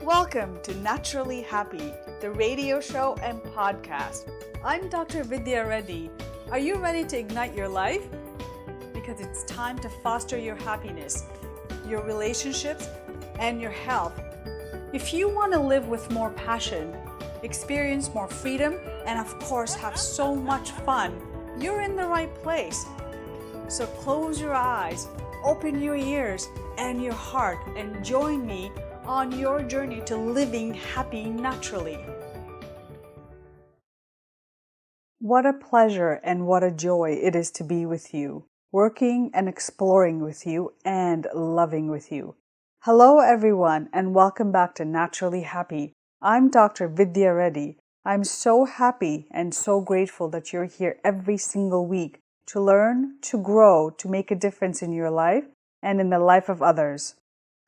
Welcome to Naturally Happy, the radio show and podcast. I'm Dr. Vidya Reddy. Are you ready to ignite your life? Because it's time to foster your happiness, your relationships, and your health. If you want to live with more passion, experience more freedom, and of course have so much fun, you're in the right place. So close your eyes, open your ears and your heart, and join me on your journey to living happy naturally. What a pleasure and what a joy it is to be with you, working and exploring with you and loving with you. Hello everyone and welcome back to Naturally Happy. I'm Dr. Vidya Reddy. I'm so happy and so grateful that you're here every single week to learn, to grow, to make a difference in your life and in the life of others.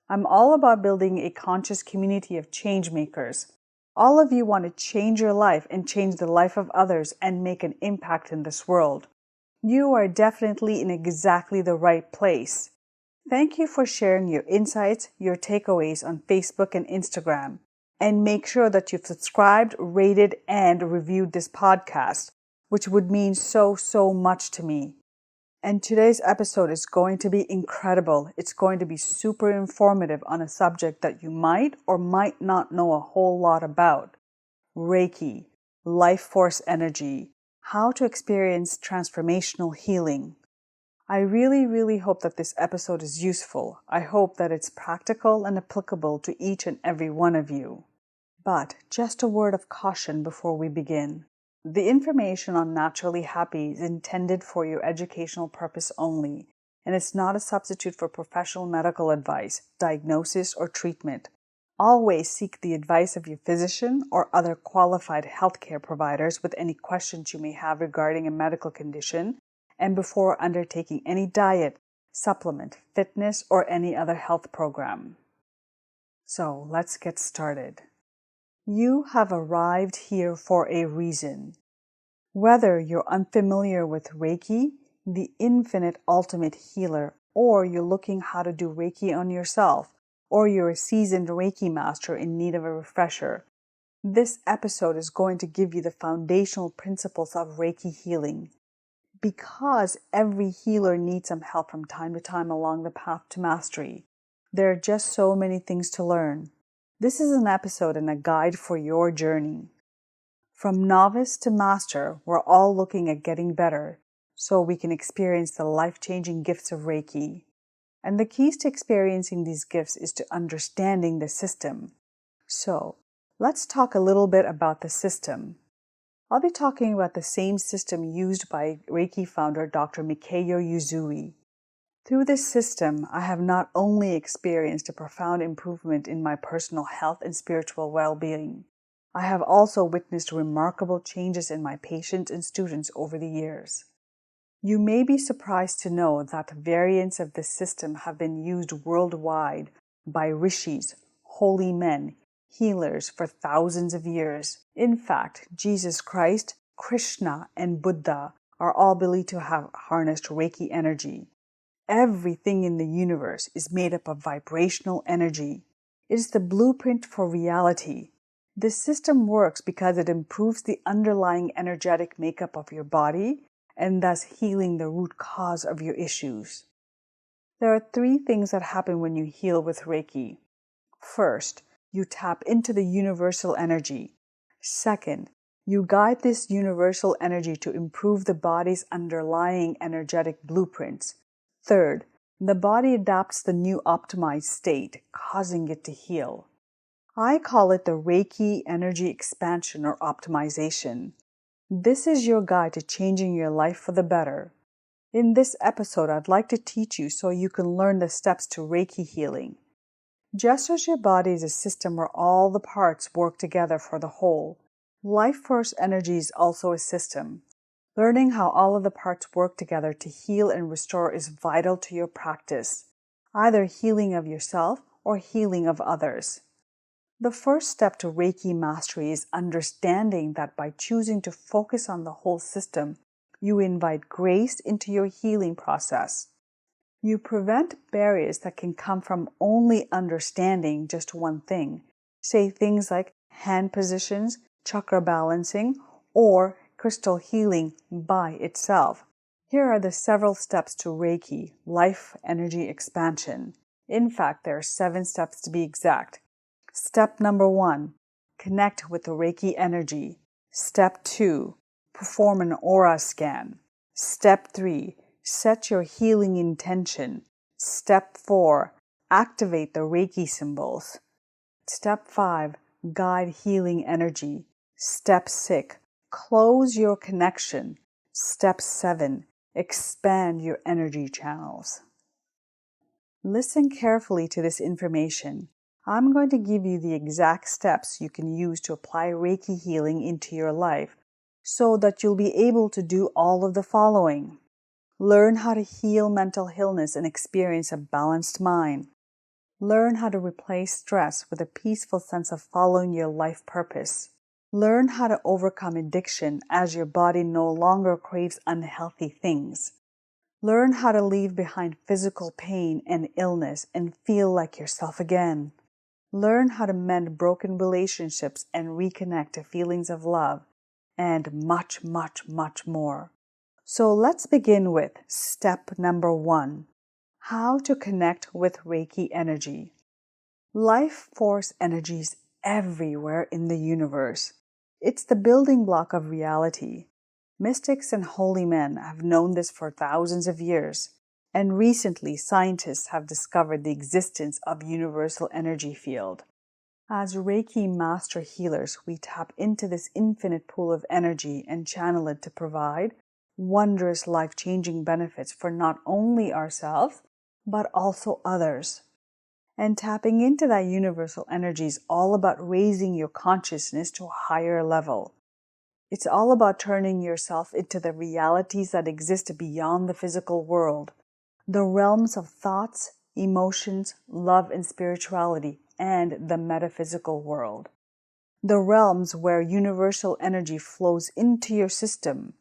I'm all about building a conscious community of change makers. All of you want to change your life and change the life of others and make an impact in this world. You are definitely in exactly the right place. Thank you for sharing your insights, your takeaways on Facebook and Instagram. And make sure that you've subscribed, rated, and reviewed this podcast, which would mean so much to me. And today's episode is going to be incredible. It's going to be super informative on a subject that you might or might not know a whole lot about. Reiki, Lifeforce energy, how to experience transformational healing. I really hope that this episode is useful. I hope that it's practical and applicable to each and every one of you. But just a word of caution before we begin. The information on Naturally Happy is intended for your educational purpose only, and it's not a substitute for professional medical advice, diagnosis, or treatment. Always seek the advice of your physician or other qualified healthcare providers with any questions you may have regarding a medical condition and before undertaking any diet, supplement, fitness, or any other health program. So let's get started. You have arrived here for a reason. Whether you're unfamiliar with Reiki, the infinite ultimate healer, or you're looking how to do Reiki on yourself, or you're a seasoned Reiki Master in need of a refresher, this episode is going to give you the foundational principles of Reiki healing. Because every healer needs some help from time to time along the path to mastery, there are just so many things to learn. This is an episode and a guide for your journey. From novice to master, we're all looking at getting better so we can experience the life-changing gifts of Reiki. And the keys to experiencing these gifts is to understanding the system. So, let's talk a little bit about the system. I'll be talking about the same system used by Reiki founder Dr. Mikao Usui. Through this system, I have not only experienced a profound improvement in my personal health and spiritual well-being, I have also witnessed remarkable changes in my patients and students over the years. You may be surprised to know that variants of this system have been used worldwide by rishis, holy men, healers for thousands of years. In fact, Jesus Christ, Krishna, and Buddha are all believed to have harnessed Reiki energy. Everything in the universe is made up of vibrational energy. It is the blueprint for reality. This system works because it improves the underlying energetic makeup of your body and thus healing the root cause of your issues. There are 3 things that happen when you heal with Reiki. First, you tap into the universal energy. Second, you guide this universal energy to improve the body's underlying energetic blueprints. Third, the body adapts the new optimized state, causing it to heal. I call it the Reiki energy expansion or optimization. This is your guide to changing your life for the better. In this episode, I'd like to teach you so you can learn the steps to Reiki healing. Just as your body is a system where all the parts work together for the whole, life force energy is also a system. Learning how all of the parts work together to heal and restore is vital to your practice, either healing of yourself or healing of others. The first step to Reiki mastery is understanding that by choosing to focus on the whole system, you invite grace into your healing process. You prevent barriers that can come from only understanding just one thing, Say things like hand positions, chakra balancing, or crystal healing by itself. Here are the several steps to Reiki, life energy expansion. In fact, there are 7 steps to be exact. Step number 1, connect with the Reiki energy. Step 2, perform an aura scan. Step 3, set your healing intention. Step 4, activate the Reiki symbols. Step 5, guide healing energy. Step 6, close your connection. Step 7, expand your energy channels. Listen carefully to this information. I'm going to give you the exact steps you can use to apply Reiki healing into your life so that you'll be able to do all of the following. Learn how to heal mental illness and experience a balanced mind. Learn how to replace stress with a peaceful sense of following your life purpose. Learn how to overcome addiction as your body no longer craves unhealthy things. Learn how to leave behind physical pain and illness and feel like yourself again. Learn how to mend broken relationships and reconnect to feelings of love, and much, much, much more. So let's begin with step number 1. How to connect with Reiki energy. Life force energy is everywhere in the universe. It's the building block of reality. Mystics and holy men have known this for thousands of years, and recently scientists have discovered the existence of universal energy field. As Reiki Master healers, we tap into this infinite pool of energy and channel it to provide wondrous life-changing benefits for not only ourselves, but also others. And tapping into that universal energy is all about raising your consciousness to a higher level. It's all about turning yourself into the realities that exist beyond the physical world, the realms of thoughts, emotions, love, and spirituality, and the metaphysical world. The realms where universal energy flows into your system.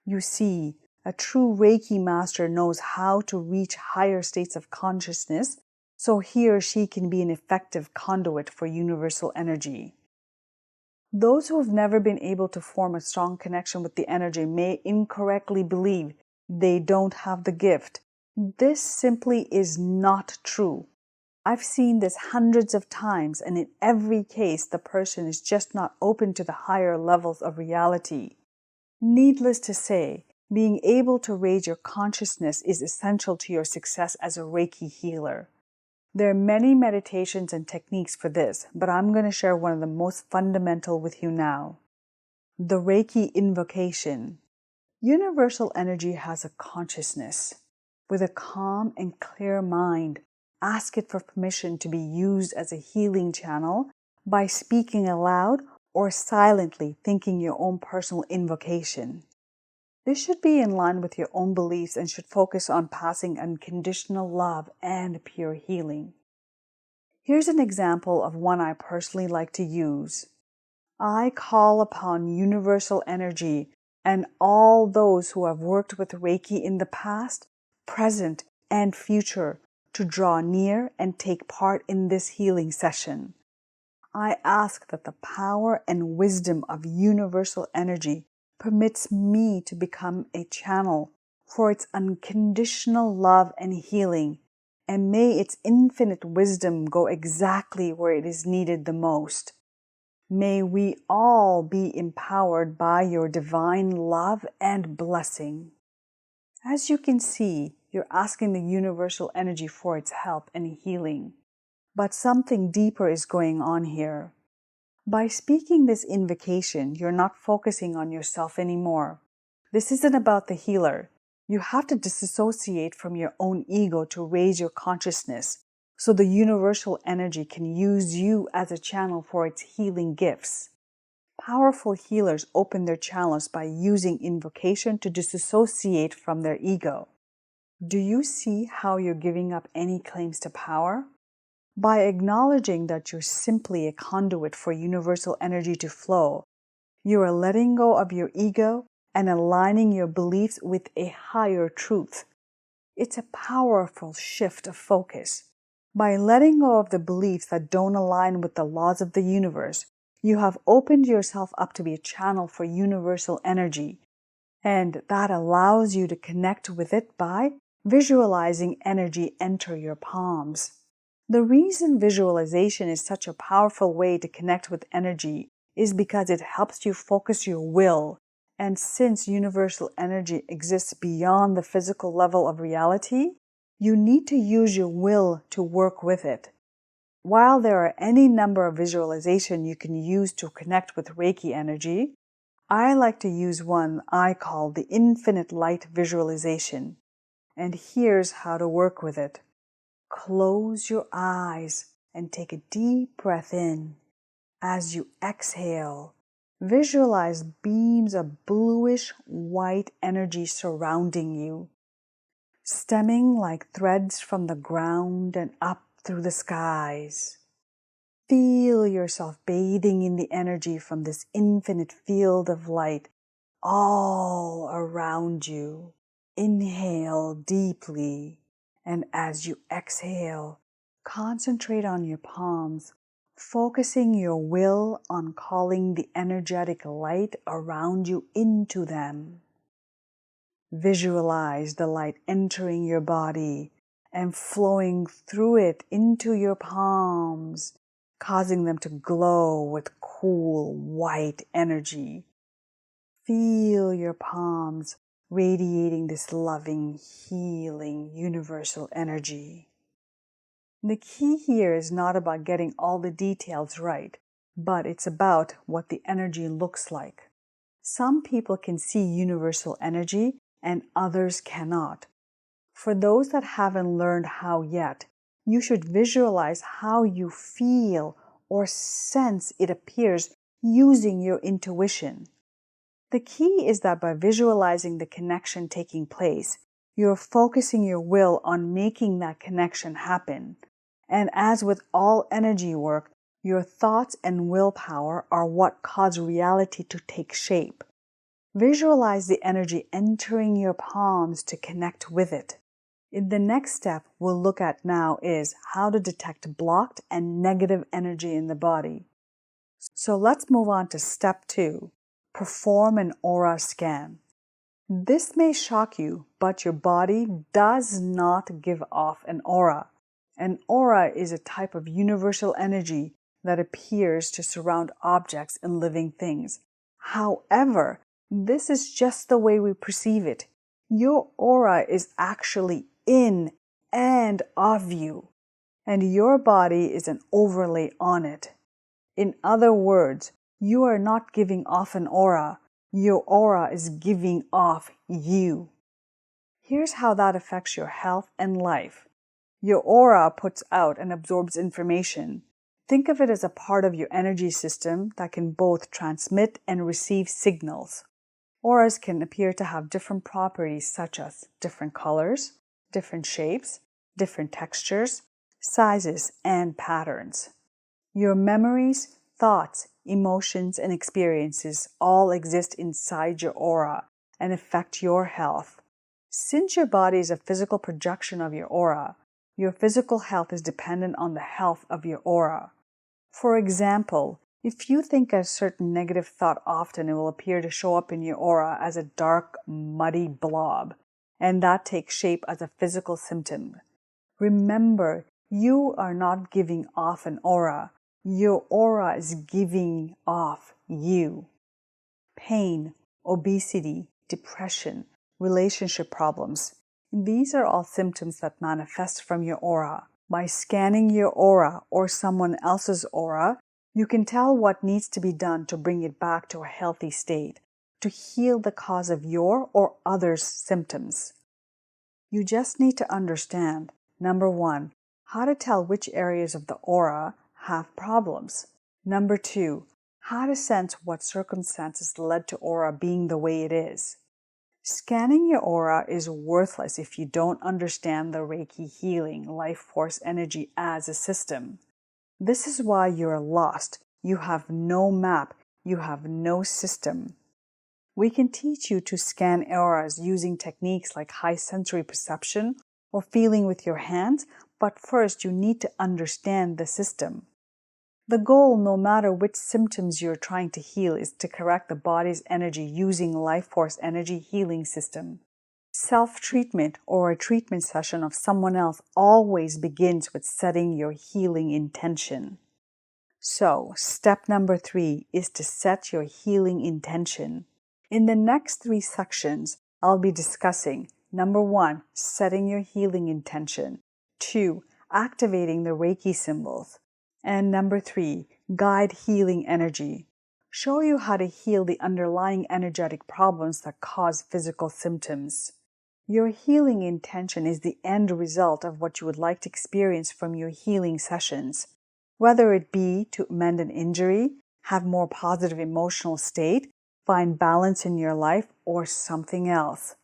You see, a true Reiki master knows how to reach higher states of consciousness, so he or she can be an effective conduit for universal energy. Those who have never been able to form a strong connection with the energy may incorrectly believe they don't have the gift. This simply is not true. I've seen this hundreds of times, and in every case, the person is just not open to the higher levels of reality. Needless to say, being able to raise your consciousness is essential to your success as a Reiki healer. There are many meditations and techniques for this, but I'm going to share one of the most fundamental with you now. The Reiki Invocation. Universal energy has a consciousness. With a calm and clear mind, ask it for permission to be used as a healing channel by speaking aloud or silently thinking your own personal invocation. This should be in line with your own beliefs and should focus on passing unconditional love and pure healing. Here's an example of one I personally like to use. I call upon universal energy and all those who have worked with Reiki in the past, present, and future to draw near and take part in this healing session. I ask that the power and wisdom of universal energy permits me to become a channel for its unconditional love and healing, and may its infinite wisdom go exactly where it is needed the most. May we all be empowered by your divine love and blessing. As you can see, you're asking the universal energy for its help and healing. But something deeper is going on here. By speaking this invocation, you're not focusing on yourself anymore. This isn't about the healer. You have to disassociate from your own ego to raise your consciousness, so the universal energy can use you as a channel for its healing gifts. Powerful healers open their channels by using invocation to disassociate from their ego. Do you see how you're giving up any claims to power? By acknowledging that you're simply a conduit for universal energy to flow, you are letting go of your ego and aligning your beliefs with a higher truth. It's a powerful shift of focus. By letting go of the beliefs that don't align with the laws of the universe, you have opened yourself up to be a channel for universal energy, and that allows you to connect with it by visualizing energy enter your palms. The reason visualization is such a powerful way to connect with energy is because it helps you focus your will, and since universal energy exists beyond the physical level of reality, you need to use your will to work with it. While there are any number of visualization you can use to connect with Reiki energy, I like to use one I call the infinite light visualization. And here's how to work with it. Close your eyes and take a deep breath in. As you exhale, visualize beams of bluish white energy surrounding you, stemming like threads from the ground and up through the skies. Feel yourself bathing in the energy from this infinite field of light all around you. Inhale deeply, and as you exhale, concentrate on your palms, focusing your will on calling the energetic light around you into them. Visualize the light entering your body and flowing through it into your palms, causing them to glow with cool white energy. Feel your palms radiating this loving, healing, universal energy. The key here is not about getting all the details right, but it's about what the energy looks like. Some people can see universal energy and others cannot. For those that haven't learned how yet, you should visualize how you feel or sense it appears using your intuition. The key is that by visualizing the connection taking place, you're focusing your will on making that connection happen. And as with all energy work, your thoughts and willpower are what cause reality to take shape. Visualize the energy entering your palms to connect with it. In the next step we'll look at now is how to detect blocked and negative energy in the body. So let's move on to step 2. Perform an aura scan. This may shock you, but your body does not give off an aura. An aura is a type of universal energy that appears to surround objects and living things. However, this is just the way we perceive it. Your aura is actually in and of you, and your body is an overlay on it. In other words, you are not giving off an aura. Your aura is giving off you. Here's how that affects your health and life. Your aura puts out and absorbs information. Think of it as a part of your energy system that can both transmit and receive signals. Auras can appear to have different properties such as different colors, different shapes, different textures, sizes, and patterns. Your memories, thoughts, emotions, and experiences all exist inside your aura and affect your health. Since your body is a physical projection of your aura, your physical health is dependent on the health of your aura. For example, if you think a certain negative thought often, it will appear to show up in your aura as a dark, muddy blob, and that takes shape as a physical symptom. Remember, you are not giving off an aura. Your aura is giving off you. Pain, obesity, depression, relationship problems. These are all symptoms that manifest from your aura. By scanning your aura or someone else's aura, you can tell what needs to be done to bring it back to a healthy state, to heal the cause of your or others' symptoms. You just need to understand, number 1, how to tell which areas of the aura have problems. Number 2, how to sense what circumstances led to aura being the way it is. Scanning your aura is worthless if you don't understand the Reiki Healing Lifeforce energy as a system. This is why you're lost. You have no map. You have no system. We can teach you to scan auras using techniques like high sensory perception or feeling with your hands, but first you need to understand the system. The goal, no matter which symptoms you're trying to heal, is to correct the body's energy using Lifeforce energy healing system. Self-treatment or a treatment session of someone else always begins with setting your healing intention. So, step number 3 is to set your healing intention. In the next 3 sections, I'll be discussing number 1, setting your healing intention, 2, activating the Reiki symbols, and number 3, guide healing energy. Show you how to heal the underlying energetic problems that cause physical symptoms. Your healing intention is the end result of what you would like to experience from your healing sessions, whether it be to mend an injury, have more positive emotional state, find balance in your life, or something else.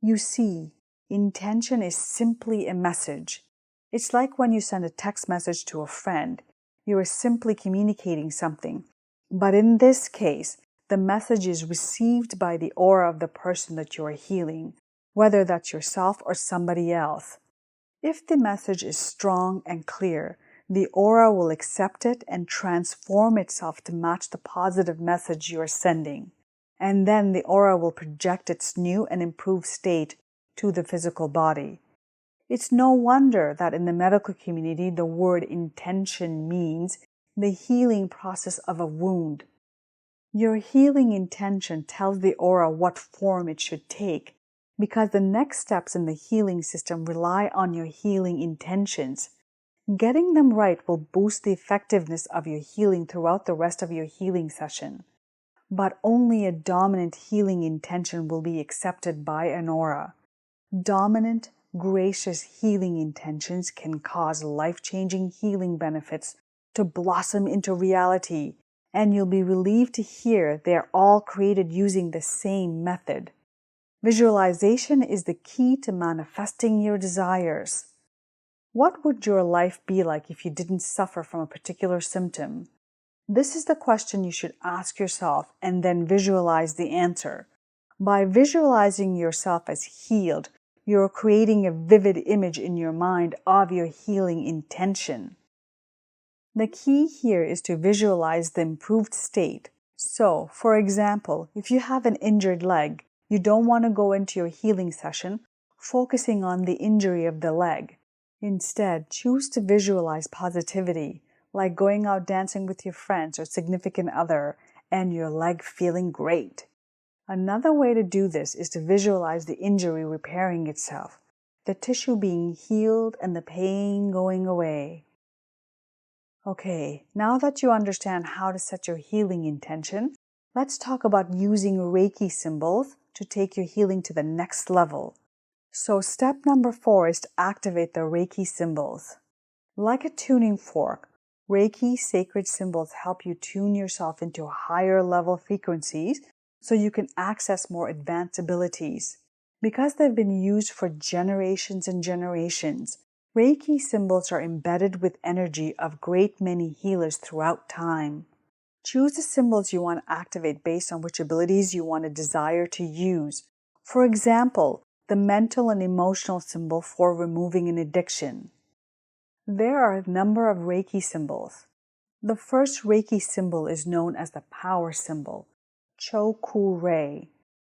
You see, intention is simply a message. It's like when you send a text message to a friend. You are simply communicating something. But in this case, the message is received by the aura of the person that you are healing, whether that's yourself or somebody else. If the message is strong and clear, the aura will accept it and transform itself to match the positive message you are sending. And then the aura will project its new and improved state to the physical body. It's no wonder that in the medical community, the word intention means the healing process of a wound. Your healing intention tells the aura what form it should take, because the next steps in the healing system rely on your healing intentions. Getting them right will boost the effectiveness of your healing throughout the rest of your healing session. But only a dominant healing intention will be accepted by an aura. Dominant, gracious healing intentions can cause life-changing healing benefits to blossom into reality, and you'll be relieved to hear they're all created using the same method. Visualization is the key to manifesting your desires. What would your life be like if you didn't suffer from a particular symptom? This is the question you should ask yourself and then visualize the answer. By visualizing yourself as healed, you're creating a vivid image in your mind of your healing intention. The key here is to visualize the improved state. So, for example, if you have an injured leg, you don't want to go into your healing session focusing on the injury of the leg. Instead, choose to visualize positivity, like going out dancing with your friends or significant other and your leg feeling great. Another way to do this is to visualize the injury repairing itself, the tissue being healed and the pain going away. Okay, now that you understand how to set your healing intention, let's talk about using Reiki symbols to take your healing to the next level. So step number 4 is to activate the Reiki symbols. Like a tuning fork, Reiki sacred symbols help you tune yourself into higher level frequencies so you can access more advanced abilities. Because they've been used for generations and generations, Reiki symbols are embedded with energy of great many healers throughout time. Choose the symbols you want to activate based on which abilities you want to desire to use. For example, the mental and emotional symbol for removing an addiction. There are a number of Reiki symbols. The first Reiki symbol is known as the power symbol, Choku-rei.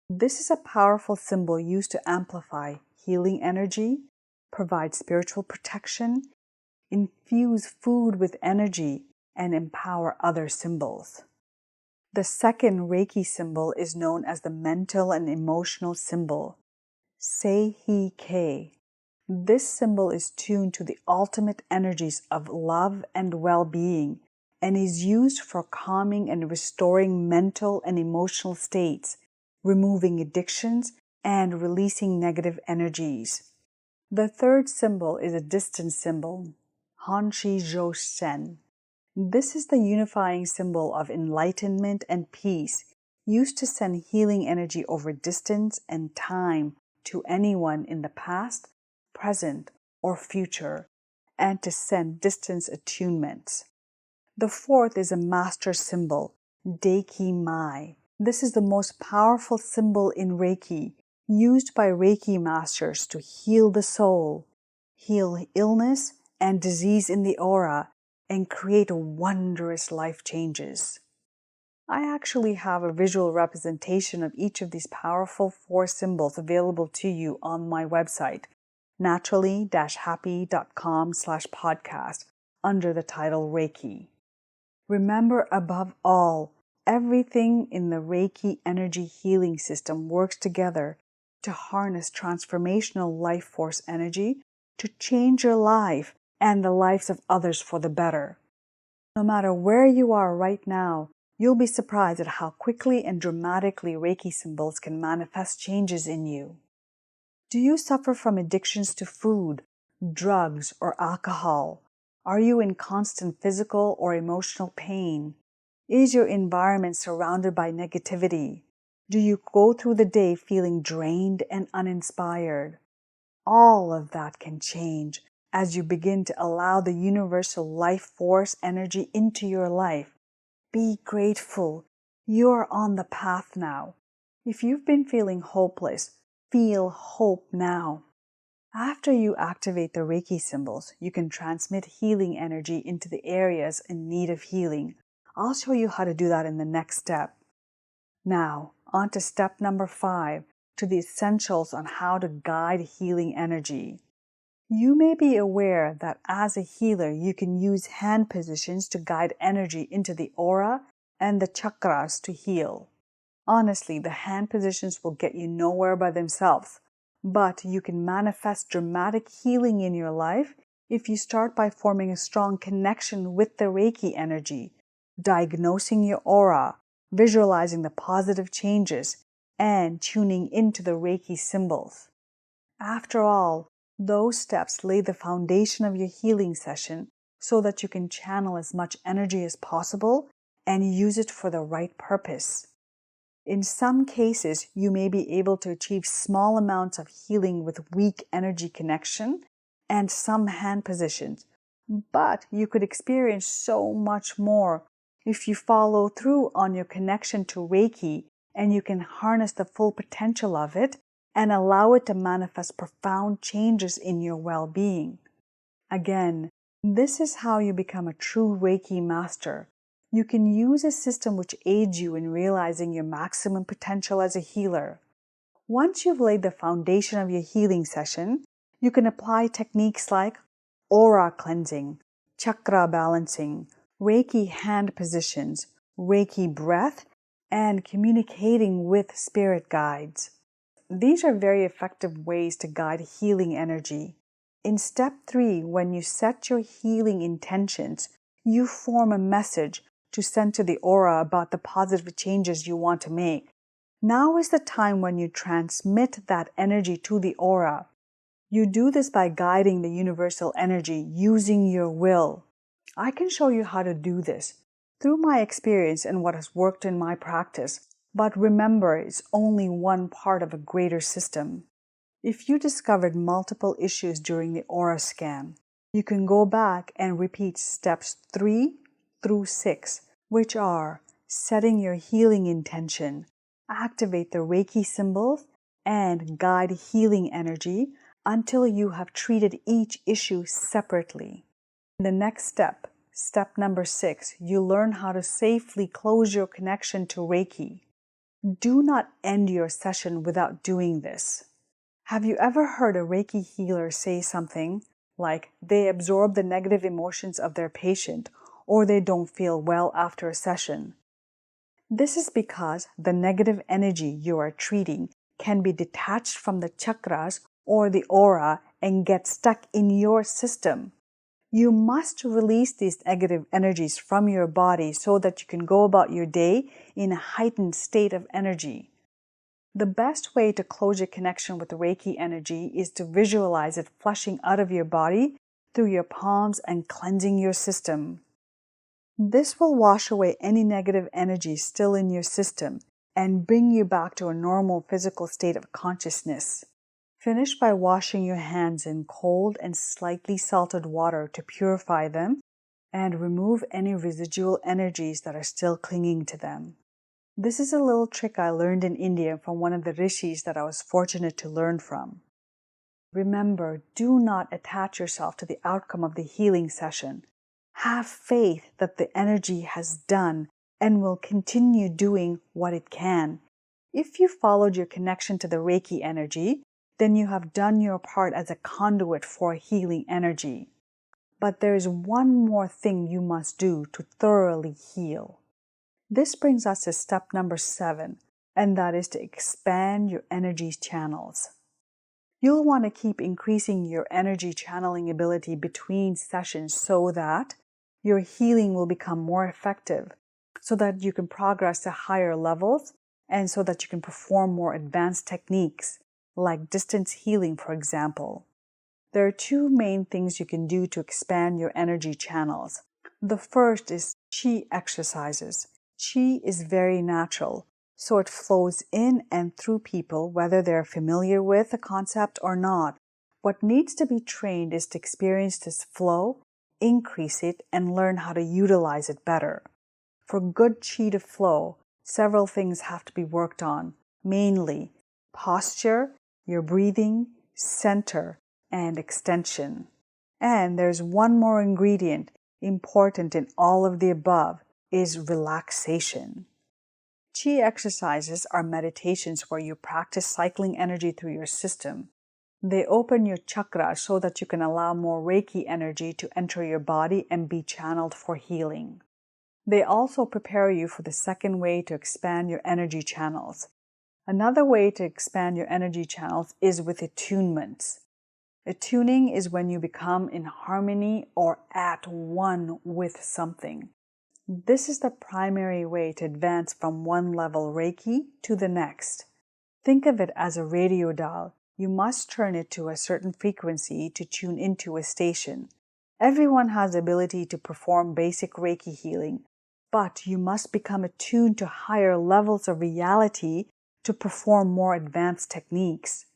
This is a powerful symbol used to amplify healing energy, provide spiritual protection, infuse food with energy, and empower other symbols. The second Reiki symbol is known as the mental and emotional symbol, Sei-hi-kei. This symbol is tuned to the ultimate energies of love and well-being and is used for calming and restoring mental and emotional states, removing addictions, and releasing negative energies. The third symbol is a distance symbol, Hanshi-jo-sen. This is the unifying symbol of enlightenment and peace, used to send healing energy over distance and time to anyone in the past, present, or future, and to send distance attunements. The fourth is a master symbol, Reiki-mai. This is the most powerful symbol in Reiki, used by Reiki Masters to heal the soul. heal illness and disease in the aura, and create wondrous life changes. I actually have a visual representation of each of these powerful 4 symbols available to you on my website, naturally-happy.com/podcast, under the title Reiki. Remember, above all, everything in the Reiki energy healing system works together to harness transformational life force energy to change your life and the lives of others for the better. No matter where you are right now, you'll be surprised at how quickly and dramatically Reiki symbols can manifest changes in you. Do you suffer from addictions to food, drugs, or alcohol? Are you in constant physical or emotional pain? Is your environment surrounded by negativity? Do you go through the day feeling drained and uninspired? All of that can change as you begin to allow the universal life force energy into your life. Be grateful. You're on the path now. If you've been feeling hopeless, feel hope now. After you activate the Reiki symbols, you can transmit healing energy into the areas in need of healing. I'll show you how to do that in the next step. Now, on to step number 5, to the essentials on how to guide healing energy. You may be aware that as a healer, you can use hand positions to guide energy into the aura and the chakras to heal. Honestly, the hand positions will get you nowhere by themselves, but you can manifest dramatic healing in your life if you start by forming a strong connection with the Reiki energy, diagnosing your aura, visualizing the positive changes, and tuning into the Reiki symbols. After all, those steps lay the foundation of your healing session so that you can channel as much energy as possible and use it for the right purpose. In some cases, you may be able to achieve small amounts of healing with weak energy connection and some hand positions, but you could experience so much more if you follow through on your connection to Reiki and you can harness the full potential of it and allow it to manifest profound changes in your well-being. Again, this is how you become a true Reiki Master. You can use a system which aids you in realizing your maximum potential as a healer. Once you've laid the foundation of your healing session, you can apply techniques like aura cleansing, chakra balancing, Reiki hand positions, Reiki breath, and communicating with spirit guides. These are very effective ways to guide healing energy. In step 3, when you set your healing intentions, you form a message to send to the aura about the positive changes you want to make. Now is the time when you transmit that energy to the aura. You do this by guiding the universal energy using your will. I can show you how to do this through my experience and what has worked in my practice, but remember, it's only one part of a greater system. If you discovered multiple issues during the aura scan, you can go back and repeat steps 3 through 6, which are setting your healing intention, activate the Reiki symbols, and guide healing energy until you have treated each issue separately. In the next step, step number 6, you learn how to safely close your connection to Reiki. Do not end your session without doing this. Have you ever heard a Reiki healer say something like they absorb the negative emotions of their patient or they don't feel well after a session? This is because the negative energy you are treating can be detached from the chakras or the aura and get stuck in your system. You must release these negative energies from your body so that you can go about your day in a heightened state of energy. The best way to close your connection with the Reiki energy is to visualize it flushing out of your body through your palms and cleansing your system. This will wash away any negative energy still in your system and bring you back to a normal physical state of consciousness. Finish by washing your hands in cold and slightly salted water to purify them and remove any residual energies that are still clinging to them. This is a little trick I learned in India from one of the rishis that I was fortunate to learn from. Remember, do not attach yourself to the outcome of the healing session. Have faith that the energy has done and will continue doing what it can. If you followed your connection to the Reiki energy, then you have done your part as a conduit for healing energy. But there is one more thing you must do to thoroughly heal. This brings us to step number 7, and that is to expand your energy channels. You'll want to keep increasing your energy channeling ability between sessions so that your healing will become more effective, so that you can progress to higher levels, and so that you can perform more advanced techniques, like distance healing, for example. There are 2 main things you can do to expand your energy channels. The first is Qi exercises. Qi is very natural, so it flows in and through people whether they're familiar with the concept or not. What needs to be trained is to experience this flow, increase it, and learn how to utilize it better. For good Qi to flow, several things have to be worked on, mainly posture, your breathing, center, and extension. And there's one more ingredient important in all of the above, is relaxation. Qi exercises are meditations where you practice cycling energy through your system. They open your chakras so that you can allow more Reiki energy to enter your body and be channeled for healing. They also prepare you for the second way to expand your energy channels. Another way to expand your energy channels is with attunements. Attuning is when you become in harmony or at one with something. This is the primary way to advance from one level Reiki to the next. Think of it as a radio dial. You must turn it to a certain frequency to tune into a station. Everyone has the ability to perform basic Reiki healing, but you must become attuned to higher levels of reality to perform more advanced techniques.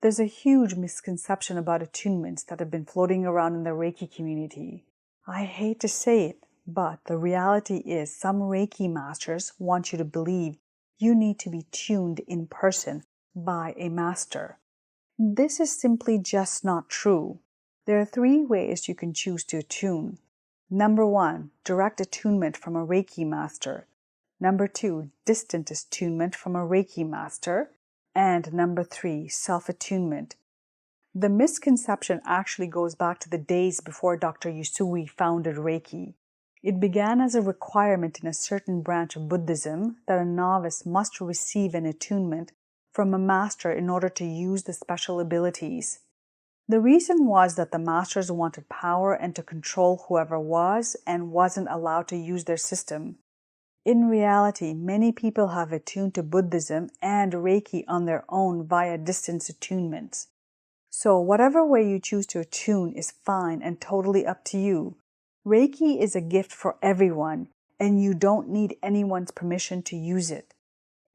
There's a huge misconception about attunements that have been floating around in the Reiki community. I hate to say it, but the reality is some Reiki masters want you to believe you need to be tuned in person by a master. This is simply just not true. There are 3 ways you can choose to attune. Number 1, direct attunement from a Reiki master. Number 2, distant attunement from a Reiki master. And number 3, self-attunement. The misconception actually goes back to the days before Dr. Usui founded Reiki. It began as a requirement in a certain branch of Buddhism that a novice must receive an attunement from a master in order to use the special abilities. The reason was that the masters wanted power and to control whoever was and wasn't allowed to use their system. In reality, many people have attuned to Buddhism and Reiki on their own via distance attunements. So whatever way you choose to attune is fine and totally up to you. Reiki is a gift for everyone, and you don't need anyone's permission to use it.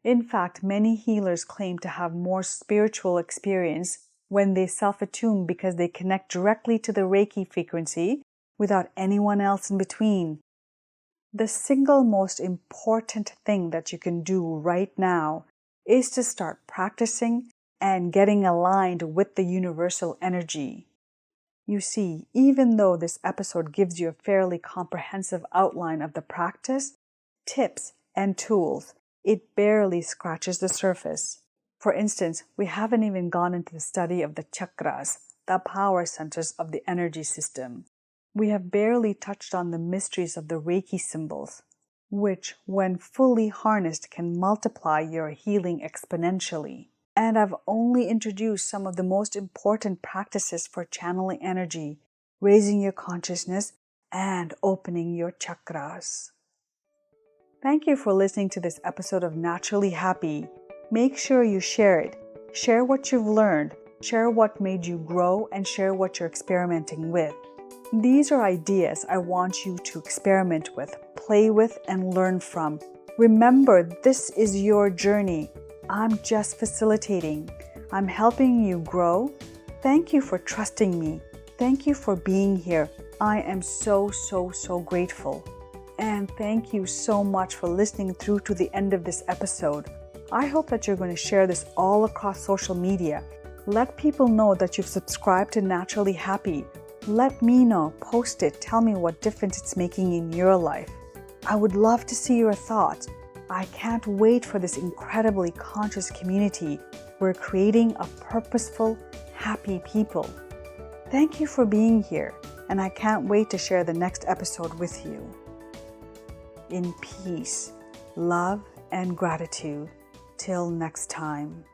In fact, many healers claim to have more spiritual experience when they self-attune because they connect directly to the Reiki frequency without anyone else in between. The single most important thing that you can do right now is to start practicing and getting aligned with the universal energy. You see, even though this episode gives you a fairly comprehensive outline of the practice, tips, and tools, it barely scratches the surface. For instance, we haven't even gone into the study of the chakras, the power centers of the energy system. We have barely touched on the mysteries of the Reiki symbols, which, when fully harnessed, can multiply your healing exponentially. And I've only introduced some of the most important practices for channeling energy, raising your consciousness, and opening your chakras. Thank you for listening to this episode of Naturally Happy. Make sure you share it. Share what you've learned, share what made you grow, and share what you're experimenting with. These are ideas I want you to experiment with, play with, and learn from. Remember, this is your journey. I'm just facilitating. I'm helping you grow. Thank you for trusting me. Thank you for being here. I am so grateful. And thank you so much for listening through to the end of this episode. I hope that you're going to share this all across social media. Let people know that you've subscribed to Naturally Happy. Let me know, post it, tell me what difference it's making in your life. I would love to see your thoughts. I can't wait for this incredibly conscious community. We're creating a purposeful, happy people. Thank you for being here, and I can't wait to share the next episode with you. In peace, love, and gratitude. Till next time.